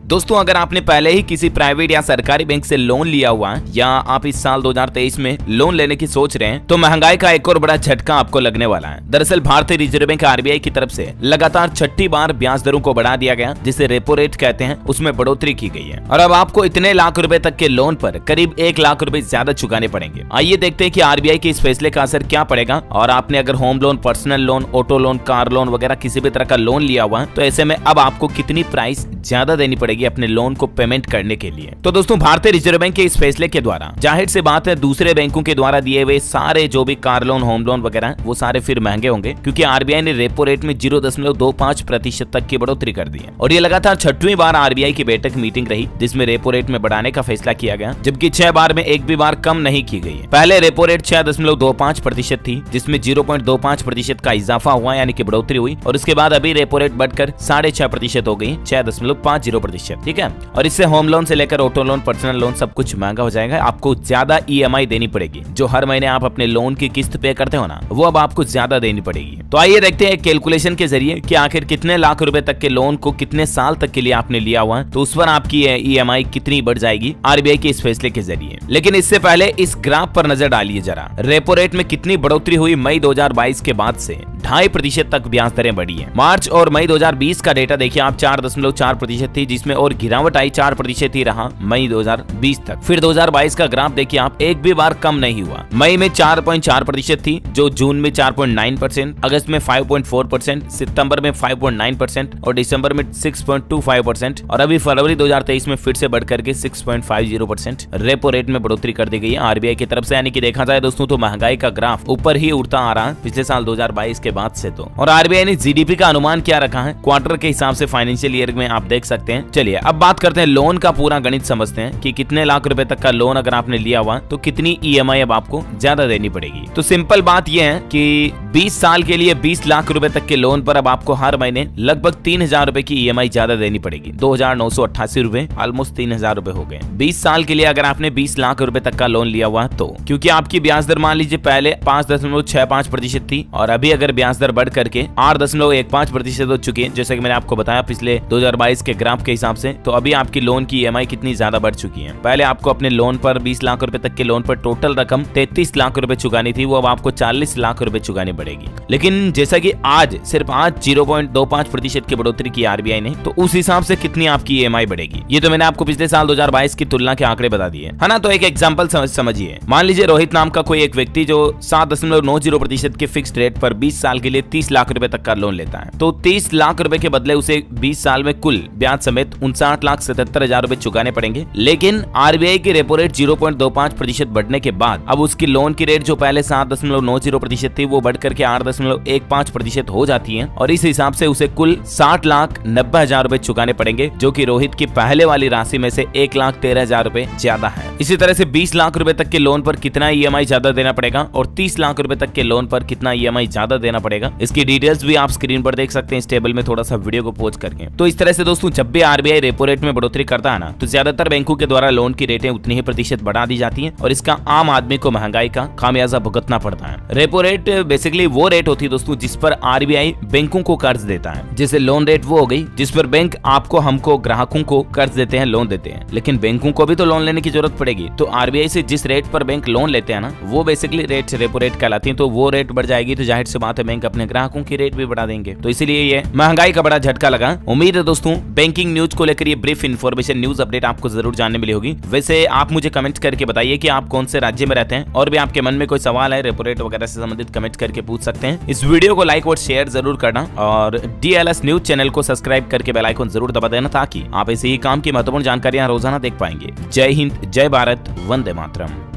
दोस्तों अगर आपने पहले ही किसी प्राइवेट या सरकारी बैंक से लोन लिया हुआ है या आप इस साल 2023 में लोन लेने की सोच रहे हैं तो महंगाई का एक और बड़ा झटका आपको लगने वाला है। दरअसल भारतीय रिजर्व बैंक आरबीआई की तरफ से लगातार छठी बार ब्याज दरों को बढ़ा दिया गया, जिसे रेपो रेट कहते हैं, उसमें बढ़ोतरी की गई है और अब आपको इतने लाख रुपए तक के लोन पर करीब 1 लाख रुपए ज्यादा चुकाने पड़ेंगे। आइए देखते हैं कि आरबीआई के इस फैसले का असर क्या पड़ेगा और आपने अगर home loan, personal loan, auto loan, car loan वगैरह किसी भी तरह का लोन लिया हुआ है तो ऐसे में अब आपको कितनी प्राइस ज्यादा देनी पड़ेगी अपने लोन को पेमेंट करने के लिए। तो दोस्तों भारतीय रिजर्व बैंक के इस फैसले के द्वारा जाहिर सी बात है दूसरे बैंकों के द्वारा दिए हुए सारे जो भी कार लोन, होम लोन वगैरह वो सारे फिर महंगे होंगे, क्योंकि आरबीआई ने रेपो रेट में 0.25% तक की बढ़ोतरी कर दी है और ये लगातार छठवीं बार आरबीआई की बैठक मीटिंग रही जिसमें रेपो रेट में बढ़ाने का फैसला किया गया, जबकि 6 बार में एक भी बार कम नहीं की गई है। पहले रेपो रेट 6.25% थी जिसमें 0.25% का इजाफा हुआ यानी कि बढ़ोतरी हुई और उसके बाद अभी रेपो रेट बढ़कर 6.5% हो गई, 6.50%। ठीक है, और इससे होम लोन से लेकर ऑटो लोन, पर्सनल लोन सब कुछ महंगा हो जाएगा। आपको ज्यादा ईएमआई देनी पड़ेगी, जो हर महीने आप अपने लोन की किस्त पे करते हो ना, वो अब आपको ज्यादा देनी पड़ेगी। तो आइए देखते हैं कैलकुलेशन के जरिए कि आखिर कितने लाख रुपए तक के लोन को कितने साल तक के लिए आपने लिया हुआ है तो उस पर आपकी ईएमआई कितनी बढ़ जाएगी आरबीआई के इस फैसले के जरिए। लेकिन इससे पहले इस ग्राफ पर नजर डालिए जरा, रेपो रेट में कितनी बढ़ोतरी हुई मई 2022 के बाद से 2.5% तक ब्याज दरें बढ़ी है। मार्च और मई 2020 का डेटा देखिए आप 4.4% थी, जिसमें और गिरावट आई 4% ही रहा मई 2020 तक। फिर 2022 का ग्राफ देखिए आप, एक भी बार कम नहीं हुआ। मई में 4.4% थी, जो जून में 4.9%, अगस्त में 5.4%, सितंबर में 5.9% और दिसंबर में 6.25% और अभी फरवरी 2023 में फिर से बढ़कर के 6.50% रेपो रेट में बढ़ोतरी कर दी गई है आरबीआई की तरफ से। यानी कि देखा जाए दोस्तों तो महंगाई का ग्राफ ऊपर ही उड़ता आ रहा है पिछले साल 2022 के बाद से। तो और आरबीआई ने जीडीपी का अनुमान क्या रखा है क्वार्टर के हिसाब से फाइनेंशियल ईयर में, आप देख सकते हैं। चलिए अब बात करते हैं लोन का पूरा गणित समझते हैं कि कितने लाख रुपए तक का लोन अगर आपने लिया हुआ तो कितनी ईएमआई अब आपको ज्यादा देनी पड़ेगी। तो सिंपल बात यह है कि 20 साल के लिए 20 लाख रुपए तक के लोन पर अब आपको हर महीने लगभग 3000 रुपए की ईएमआई ज्यादा देनी पड़ेगी। 2988 रुपए, ऑलमोस्ट 3000 रुपए हो गए 20 साल के लिए अगर आपने 20 लाख रुपए तक का लोन लिया हुआ तो, क्योंकि आपकी ब्याज दर मान लीजिए पहले 5.65% थी और अभी अगर ब्याज दर बढ़ करके 8.15% हो चुकी है, जैसे कि मैंने आपको बताया पिछले 2022 के ग्राफ के हिसाब से। तो अभी आपकी लोन की ईएमआई कितनी ज्यादा बढ़ चुकी है। पहले आपको अपने लोन पर 20 लाख रुपए तक के लोन पर टोटल रकम 33 लाख रुपए चुकानी थी, वो अब आपको 40 लाख रुपए चुकानी पड़ेगी। लेकिन जैसा कि आज सिर्फ 0.25% की बढ़ोतरी की आरबीआई ने, तो उस हिसाब से कितनी आपकी ईएमआई बढ़ेगी ये तो मैंने आपको पिछले साल 2022 की तुलना के आंकड़े बता दिए है ना। तो एक एग्जांपल समझिए, मान लीजिए रोहित नाम का कोई एक व्यक्ति जो 7.90% के फिक्स्ड रेट पर 20 साल के लिए 30 लाख रुपए तक का लोन लेता है, तो 30 लाख रुपए के बदले उसे 20 साल में कुल ब्याज समेत 59,77,000 रुपए चुकाने पड़ेंगे। लेकिन आरबीआई की रेपो रेट 0.25% बढ़ने के बाद अब उसकी लोन की रेट जो पहले 7.90% थी वो बढ़कर के 8.15% हो जाती है और इस हिसाब से उसे कुल 60,90,000 रुपए चुकाने पड़ेंगे, जो कि रोहित की पहले वाली राशि में से 1,13,000 रुपए ज्यादा है। इसी तरह से 20 लाख रुपए तक के लोन पर कितना ईएमआई ज्यादा देना पड़ेगा और 30 लाख रुपए तक के लोन पर कितना ईएमआई ज्यादा देना पड़ेगा, इसकी डिटेल्स भी आप स्क्रीन पर देख सकते हैं इस टेबल में थोड़ा सा वीडियो को पॉज करके। तो इस तरह से दोस्तों जब भी आरबीआई रेपो रेट में बढ़ोतरी करता है ना, तो ज्यादातर बैंकों के द्वारा लोन की रेटें उतनी ही प्रतिशत बढ़ा दी जाती हैं और इसका आम आदमी को महंगाई का खामियाजा भुगतना पड़ता है। रेपो रेट बेसिकली वो रेट होती है दोस्तों जिस पर आरबीआई बैंकों को कर्ज देता है। जैसे लोन रेट वो हो गई जिस पर बैंक आपको, हमको, ग्राहकों को कर्ज देते हैं, लोन देते हैं, लेकिन बैंकों को भी तो लोन लेने की जरूरत पड़ेगी। तो आरबीआई से जिस रेट पर बैंक लोन लेते हैं ना, वो बेसिकली रेट रेपो रेट कहलाती है। तो वो रेट बढ़ जाएगी तो जाहिर सी बात है बैंक अपने ग्राहकों की रेट भी बढ़ा देंगे। तो इसीलिए ये महंगाई का बड़ा झटका लगा। उम्मीद है दोस्तों बैंकिंग न्यूज को लेकर ये ब्रीफ इन्फॉर्मेशन, न्यूज अपडेट आपको जरूर जानने मिली होगी। वैसे आप मुझे कमेंट करके बताइए कि आप कौन से राज्य में रहते हैं और भी आपके मन में कोई सवाल है रेपो रेट वगैरह से संबंधित कमेंट करके पूछ सकते हैं। इस वीडियो को लाइक और शेयर जरूर करना और डीएलएस न्यूज चैनल को सब्सक्राइब करके बेल आइकन जरूर दबा देना ताकि आप ऐसे ही काम की महत्वपूर्ण जानकारियां रोजाना देख पाएंगे। जय हिंद, जय भारत, वंदे मातरम।